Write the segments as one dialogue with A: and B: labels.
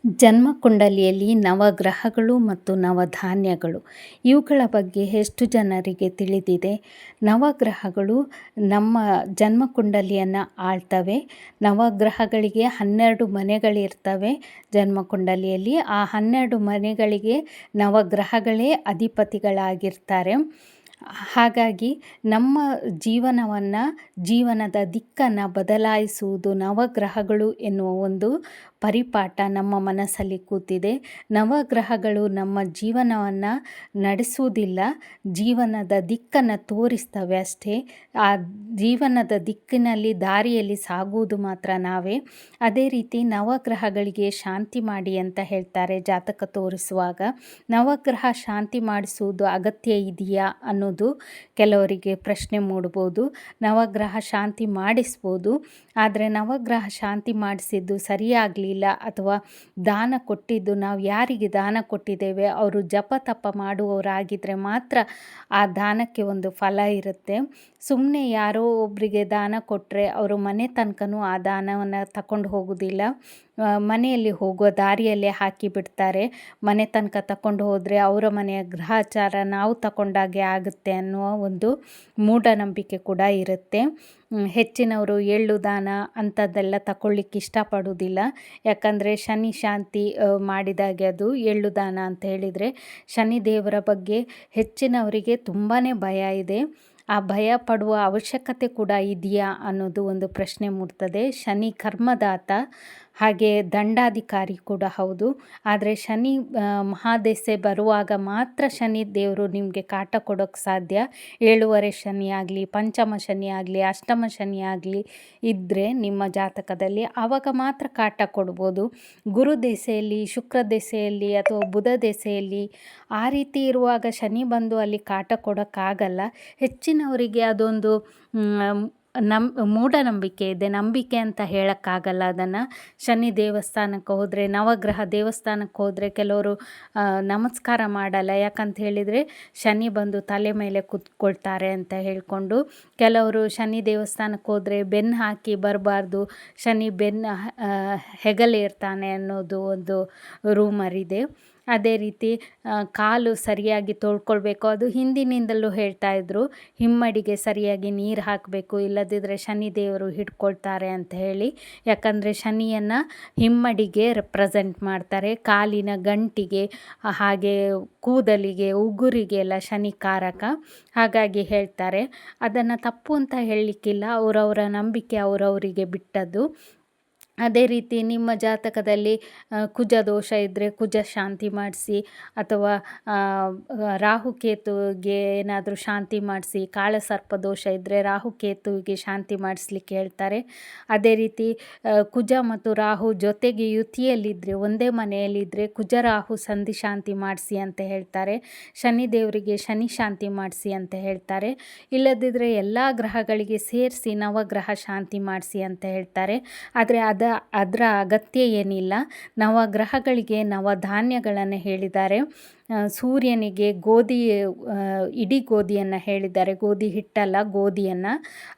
A: ಜನ್ಮಕುಂಡಲಿಯಲ್ಲಿ ನವಗ್ರಹಗಳು ಮತ್ತು ನವಧಾನ್ಯಗಳು ಇವುಗಳ ಬಗ್ಗೆ ಎಷ್ಟು ಜನರಿಗೆ ತಿಳಿದಿದೆ? ನವಗ್ರಹಗಳು ನಮ್ಮ ಜನ್ಮಕುಂಡಲಿಯನ್ನು ಆಳ್ತವೆ. ನವಗ್ರಹಗಳಿಗೆ 12 ಮನೆಗಳಿರ್ತವೆ ಜನ್ಮಕುಂಡಲಿಯಲ್ಲಿ. ಆ 12 ಮನೆಗಳಿಗೆ ನವಗ್ರಹಗಳೇ ಅಧಿಪತಿಗಳಾಗಿರ್ತಾರೆ. ಹಾಗಾಗಿ ನಮ್ಮ ಜೀವನದ ದಿಕ್ಕನ್ನು ಬದಲಾಯಿಸುವುದು ನವಗ್ರಹಗಳು ಎನ್ನುವ ಒಂದು ಪರಿಪಾಠ ನಮ್ಮ ಮನಸ್ಸಲ್ಲಿ ಕೂತಿದೆ. ನವಗ್ರಹಗಳು ನಮ್ಮ ಜೀವನವನ್ನು ನಡೆಸುವುದಿಲ್ಲ, ಜೀವನದ ದಿಕ್ಕನ್ನು ತೋರಿಸ್ತವೆ ಅಷ್ಟೇ. ಆ ಜೀವನದ ದಿಕ್ಕಿನಲ್ಲಿ ದಾರಿಯಲ್ಲಿ ಸಾಗುವುದು ಮಾತ್ರ ನಾವೇ. ಅದೇ ರೀತಿ ನವಗ್ರಹಗಳಿಗೆ ಶಾಂತಿ ಮಾಡಿ ಅಂತ ಹೇಳ್ತಾರೆ ಜಾತಕ ತೋರಿಸುವಾಗ. ನವಗ್ರಹ ಶಾಂತಿ ಮಾಡಿಸುವುದು ಅಗತ್ಯ ಇದೆಯಾ ಅನ್ನೋದು ಕೆಲವರಿಗೆ ಪ್ರಶ್ನೆ ಮೂಡ್ಬೋದು. ನವಗ್ರಹ ಶಾಂತಿ ಮಾಡಿಸ್ಬೋದು, ಆದರೆ ನವಗ್ರಹ ಶಾಂತಿ ಮಾಡಿಸಿದ್ದು ಸರಿಯಾಗಲಿಲ್ಲ ಅಥವಾ ದಾನ ಕೊಟ್ಟಿದ್ದು ನಾವು ಯಾರಿಗೆ ದಾನ ಕೊಟ್ಟಿದ್ದೇವೆ ಅವರು ಜಪ ತಪ ಮಾಡುವವರಾಗಿದ್ದರೆ ಮಾತ್ರ ಆ ದಾನಕ್ಕೆ ಒಂದು ಫಲ ಇರುತ್ತೆ. ಸುಮ್ಮನೆ ಯಾರೋ ಒಬ್ಬರಿಗೆ ದಾನ ಕೊಟ್ಟರೆ ಅವರು ಮನೆ ತನಕನೂ ಆ ದಾನವನ್ನು ತಗೊಂಡು ಹೋಗೋದಿಲ್ಲ, ಮನೆಯಲ್ಲಿ ಹೋಗುವ ದಾರಿಯಲ್ಲೇ ಹಾಕಿ ಬಿಡ್ತಾರೆ. ಮನೆ ತನಕ ತಗೊಂಡು ಹೋದರೆ ಅವರ ಮನೆಯ ಗ್ರಹಚಾರ ನಾವು ತಗೊಂಡಾಗೆ ಆಗುತ್ತೆ ಅನ್ನುವ ಒಂದು ಮೂಢನಂಬಿಕೆ ಕೂಡ ಇರುತ್ತೆ. ಹೆಚ್ಚಿನವರು ಎಳ್ಳು ದಾನ ಅಂಥದ್ದೆಲ್ಲ ತಗೊಳ್ಳಿಕ್ಕೆ ಇಷ್ಟಪಡೋದಿಲ್ಲ. ಯಾಕಂದರೆ ಶನಿ ಶಾಂತಿ ಮಾಡಿದಾಗೆ ಅದು ಎಳ್ಳು ದಾನ ಅಂತ ಹೇಳಿದರೆ. ಶನಿ ದೇವರ ಬಗ್ಗೆ ಹೆಚ್ಚಿನವರಿಗೆ ತುಂಬಾ ಭಯ ಇದೆ. ಆ ಭಯ ಪಡುವ ಅವಶ್ಯಕತೆ ಕೂಡ ಇದೆಯಾ ಅನ್ನೋದು ಒಂದು ಪ್ರಶ್ನೆ ಮೂಡ್ತದೆ. ಶನಿ ಕರ್ಮದಾತ, ಹಾಗೆ ದಂಡಾಧಿಕಾರಿ ಕೂಡ ಹೌದು. ಆದರೆ ಶನಿ ಮಹಾದೆಸೆ ಬರುವಾಗ ಮಾತ್ರ ಶನಿ ದೇವರು ನಿಮಗೆ ಕಾಟ ಕೊಡೋಕ್ಕೆ ಸಾಧ್ಯ. 7ನೇ ಶನಿ ಆಗಲಿ, ಪಂಚಮ ಶನಿ ಆಗಲಿ, ಅಷ್ಟಮ ಶನಿ ಆಗಲಿ ಇದ್ದರೆ ನಿಮ್ಮ ಜಾತಕದಲ್ಲಿ ಆವಾಗ ಮಾತ್ರ ಕಾಟ ಕೊಡ್ಬೋದು. ಗುರು ದೆಸೆಯಲ್ಲಿ, ಶುಕ್ರ ದೆಸೆಯಲ್ಲಿ ಅಥವಾ ಬುಧ ದೆಸೆಯಲ್ಲಿ ಆ ರೀತಿ ಇರುವಾಗ ಶನಿ ಬಂದು ಅಲ್ಲಿ ಕಾಟ ಕೊಡೋಕ್ಕಾಗಲ್ಲ. ಹೆಚ್ಚಿನವರಿಗೆ ಅದೊಂದು ಮೂಢನಂಬಿಕೆ ಇದೆ. ನಂಬಿಕೆ ಅಂತ ಹೇಳೋಕ್ಕಾಗಲ್ಲ ಅದನ್ನು. ಶನಿ ದೇವಸ್ಥಾನಕ್ಕೆ ಹೋದರೆ, ನವಗ್ರಹ ದೇವಸ್ಥಾನಕ್ಕೆ ಹೋದರೆ ಕೆಲವರು ನಮಸ್ಕಾರ ಮಾಡಲ್ಲ. ಯಾಕಂತ ಹೇಳಿದರೆ ಶನಿ ಬಂದು ತಲೆ ಮೇಲೆ ಕೂತ್ಕೊಳ್ತಾರೆ ಅಂತ ಹೇಳಿಕೊಂಡು. ಕೆಲವರು ಶನಿ ದೇವಸ್ಥಾನಕ್ಕೆ ಹೋದರೆ ಬೆನ್ನು ಹಾಕಿ ಬರಬಾರ್ದು, ಶನಿ ಹೆಗಲೇರ್ತಾನೆ ಅನ್ನೋದು ಒಂದು ರೂಮರ್ ಇದೆ. ಅದೇ ರೀತಿ ಕಾಲು ಸರಿಯಾಗಿ ತೊಳ್ಕೊಳ್ಬೇಕು, ಅದು ಹಿಂದಿನಿಂದಲೂ ಹೇಳ್ತಾ ಇದ್ರು. ಹಿಮ್ಮಡಿಗೆ ಸರಿಯಾಗಿ ನೀರು ಹಾಕಬೇಕು, ಇಲ್ಲದಿದ್ದರೆ ಶನಿ ದೇವರು ಹಿಡ್ಕೊಳ್ತಾರೆ ಅಂತ ಹೇಳಿ. ಯಾಕಂದರೆ ಶನಿಯನ್ನು ಹಿಮ್ಮಡಿಗೆ ರೆಪ್ರೆಸೆಂಟ್ ಮಾಡ್ತಾರೆ. ಕಾಲಿನ ಗಂಟಿಗೆ, ಹಾಗೆ ಕೂದಲಿಗೆ, ಉಗುರಿಗೆ ಎಲ್ಲ ಶನಿ ಕಾರಕ. ಹಾಗಾಗಿ ಹೇಳ್ತಾರೆ. ಅದನ್ನು ತಪ್ಪು ಅಂತ ಹೇಳಲಿಕ್ಕಿಲ್ಲ, ಅವರವರ ನಂಬಿಕೆ ಅವರವರಿಗೆ ಬಿಟ್ಟದ್ದು. ಅದೇ ರೀತಿ ನಿಮ್ಮ ಜಾತಕದಲ್ಲಿ ಕುಜ ದೋಷ ಇದ್ದರೆ ಕುಜ ಶಾಂತಿ ಮಾಡಿಸಿ, ಅಥವಾ ರಾಹುಕೇತುವಿಗೆ ಏನಾದರೂ ಶಾಂತಿ ಮಾಡಿಸಿ. ಕಾಳಸರ್ಪ ದೋಷ ಇದ್ದರೆ ರಾಹುಕೇತುವಿಗೆ ಶಾಂತಿ ಮಾಡಿಸ್ಲಿಕ್ಕೆ ಹೇಳ್ತಾರೆ. ಅದೇ ರೀತಿ ಕುಜ ಮತ್ತು ರಾಹು ಜೊತೆಗೆ ಯುತಿಯಲ್ಲಿದ್ದರೆ, ಒಂದೇ ಮನೆಯಲ್ಲಿದ್ದರೆ ಕುಜ ರಾಹು ಸಂಧಿ ಶಾಂತಿ ಮಾಡಿಸಿ ಅಂತ ಹೇಳ್ತಾರೆ. ಶನಿ ದೇವರಿಗೆ ಶನಿ ಶಾಂತಿ ಮಾಡಿಸಿ ಅಂತ ಹೇಳ್ತಾರೆ. ಇಲ್ಲದಿದ್ದರೆ ಎಲ್ಲ ಗ್ರಹಗಳಿಗೆ ಸೇರಿಸಿ ನವಗ್ರಹ ಶಾಂತಿ ಮಾಡಿಸಿ ಅಂತ ಹೇಳ್ತಾರೆ. ಆದರೆ ಅದರ ಅಗತ್ಯ ಏನಿಲ್ಲ. ನವಗ್ರಹಗಳಿಗೆ ನವಧಾನ್ಯಗಳನ್ನು ಹೇಳಿದ್ದಾರೆ. ಸೂರ್ಯನಿಗೆ ಇಡೀ ಗೋಧಿಯನ್ನು ಹೇಳಿದ್ದಾರೆ, ಗೋಧಿ ಹಿಟ್ಟಲ್ಲ, ಗೋಧಿಯನ್ನು.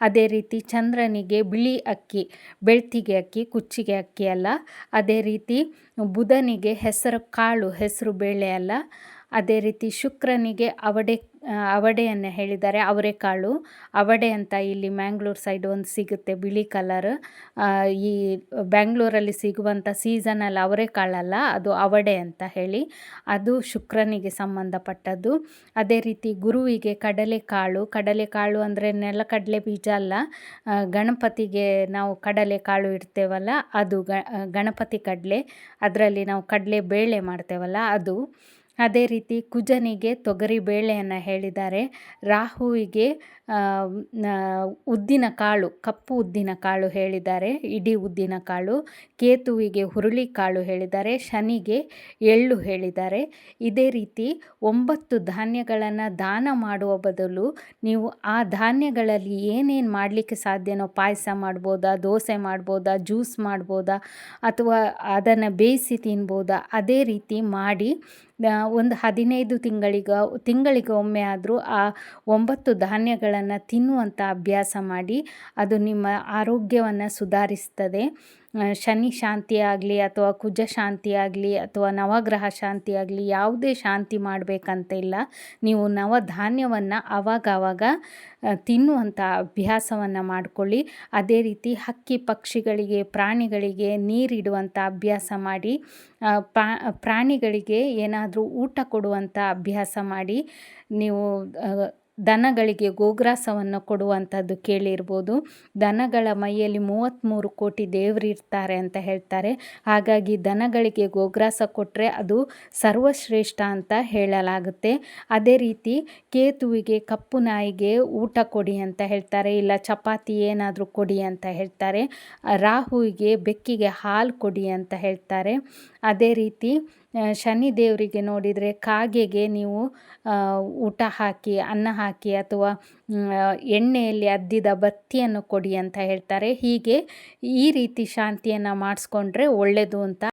A: ಅದೇ ರೀತಿ ಚಂದ್ರನಿಗೆ ಬಿಳಿ ಅಕ್ಕಿ, ಬೆಳ್ತಿಗೆ ಅಕ್ಕಿ, ಕುಚ್ಚಿಗೆ ಅಕ್ಕಿ ಅಲ್ಲ. ಅದೇ ರೀತಿ ಬುಧನಿಗೆ ಹೆಸರು ಕಾಳು, ಹೆಸರು ಬೇಳೆ ಅಲ್ಲ. ಅದೇ ರೀತಿ ಶುಕ್ರನಿಗೆ ಅವಡೆಯನ್ನು ಹೇಳಿದ್ದಾರೆ, ಅವರೆಕಾಳು. ಅವಡೆ ಅಂತ ಇಲ್ಲಿ ಮ್ಯಾಂಗ್ಳೂರ್ ಸೈಡ್ ಒಂದು ಸಿಗುತ್ತೆ ಬಿಳಿ ಕಲರ್. ಈ ಬ್ಯಾಂಗ್ಳೂರಲ್ಲಿ ಸಿಗುವಂಥ ಸೀಸನಲ್ ಅವರೆಕಾಳಲ್ಲ, ಅದು ಅವಡೆ ಅಂತ ಹೇಳಿ. ಅದು ಶುಕ್ರನಿಗೆ ಸಂಬಂಧಪಟ್ಟದ್ದು. ಅದೇ ರೀತಿ ಗುರುವಿಗೆ ಕಡಲೆಕಾಳು ಅಂದರೆ ನೆಲಕಡಲೆ ಬೀಜ ಅಲ್ಲ. ಗಣಪತಿಗೆ ನಾವು ಕಡಲೆಕಾಳು ಇಡ್ತೇವಲ್ಲ, ಅದು ಗಣಪತಿ ಕಡಲೆ. ಅದರಲ್ಲಿ ನಾವು ಕಡಲೆ ಬೇಳೆ ಮಾಡ್ತೇವಲ್ಲ ಅದು. ಅದೇ ರೀತಿ ಕುಜನಿಗೆ ತೊಗರಿ ಬೇಳೆಯನ್ನು ಹೇಳಿದ್ದಾರೆ. ರಾಹುವಿಗೆ ಉದ್ದಿನ ಕಾಳು, ಕಪ್ಪು ಉದ್ದಿನ ಕಾಳು ಹೇಳಿದ್ದಾರೆ, ಇಡೀ ಉದ್ದಿನ ಕಾಳು. ಕೇತುವಿಗೆ ಹುರುಳಿಕಾಳು ಹೇಳಿದ್ದಾರೆ. ಶನಿಗೆ ಎಳ್ಳು ಹೇಳಿದ್ದಾರೆ. ಇದೇ ರೀತಿ 9 ಧಾನ್ಯಗಳನ್ನು ದಾನ ಮಾಡುವ ಬದಲು ನೀವು ಆ ಧಾನ್ಯಗಳಲ್ಲಿ ಏನೇನು ಮಾಡಲಿಕ್ಕೆ ಸಾಧ್ಯನೋ, ಪಾಯಸ ಮಾಡ್ಬೋದಾ, ದೋಸೆ ಮಾಡ್ಬೋದಾ, ಜ್ಯೂಸ್ ಮಾಡ್ಬೋದಾ, ಅಥವಾ ಅದನ್ನು ಬೇಯಿಸಿ ತಿನ್ಬೋದಾ, ಅದೇ ರೀತಿ ಮಾಡಿ ಒಂದು 15 ತಿಂಗಳಿಗೆ ಒಮ್ಮೆ ಆದರೂ ಆ 9 ಧಾನ್ಯಗಳನ್ನು ತಿನ್ನುವಂಥ ಅಭ್ಯಾಸ ಮಾಡಿ. ಅದು ನಿಮ್ಮ ಆರೋಗ್ಯವನ್ನು ಸುಧಾರಿಸ್ತದೆ. ಶನಿ ಶಾಂತಿ ಆಗಲಿ ಅಥವಾ ಕುಜ ಶಾಂತಿ ಆಗಲಿ ಅಥವಾ ನವಗ್ರಹ ಶಾಂತಿ ಆಗಲಿ ಯಾವುದೇ ಶಾಂತಿ ಮಾಡಬೇಕಂತ ಇಲ್ಲ. ನೀವು ನವಧಾನ್ಯವನ್ನು ಆವಾಗ ತಿನ್ನುವಂಥ ಅಭ್ಯಾಸವನ್ನು ಮಾಡಿಕೊಳ್ಳಿ. ಅದೇ ರೀತಿ ಹಕ್ಕಿ ಪಕ್ಷಿಗಳಿಗೆ ಪ್ರಾಣಿಗಳಿಗೆ ನೀರಿಡುವಂಥ ಅಭ್ಯಾಸ ಮಾಡಿ. ಪ್ರಾಣಿಗಳಿಗೆ ಏನಾದರೂ ಊಟ ಕೊಡುವಂಥ ಅಭ್ಯಾಸ ಮಾಡಿ. ನೀವು ದನಗಳಿಗೆ ಗೋಗ್ರಾಸವನ್ನು ಕೊಡುವಂಥದ್ದು ಕೇಳಿರ್ಬೋದು. ದನಗಳ ಮೈಯಲ್ಲಿ 33 ಕೋಟಿ ದೇವರಿರ್ತಾರೆ ಅಂತ ಹೇಳ್ತಾರೆ. ಹಾಗಾಗಿ ದನಗಳಿಗೆ ಗೋಗ್ರಾಸ ಕೊಟ್ಟರೆ ಅದು ಸರ್ವಶ್ರೇಷ್ಠ ಅಂತ ಹೇಳಲಾಗುತ್ತೆ. ಅದೇ ರೀತಿ ಕೇತುವಿಗೆ, ಕಪ್ಪು ನಾಯಿಗೆ ಊಟ ಕೊಡಿ ಅಂತ ಹೇಳ್ತಾರೆ, ಇಲ್ಲ ಚಪಾತಿ ಏನಾದರೂ ಕೊಡಿ ಅಂತ ಹೇಳ್ತಾರೆ. ರಾಹುವಿಗೆ, ಬೆಕ್ಕಿಗೆ ಹಾಲು ಕೊಡಿ ಅಂತ ಹೇಳ್ತಾರೆ. ಅದೇ ರೀತಿ ಶನಿ ದೇವರಿಗೆ ನೋಡಿದರೆ ಕಾಗೆಗೆ ನೀವು ಊಟ ಹಾಕಿ, ಅನ್ನ ಹಾಕಿ ಅಥವಾ ಎಣ್ಣೆಯಲ್ಲಿ ಅದ್ದಿದ ಬತ್ತಿಯನ್ನು ಕೊಡಿ ಅಂತ ಹೇಳ್ತಾರೆ. ಹೀಗೆ ಈ ರೀತಿ ಶಾಂತಿಯನ್ನು ಮಾಡಿಸ್ಕೊಂಡ್ರೆ ಒಳ್ಳೆಯದು ಅಂತ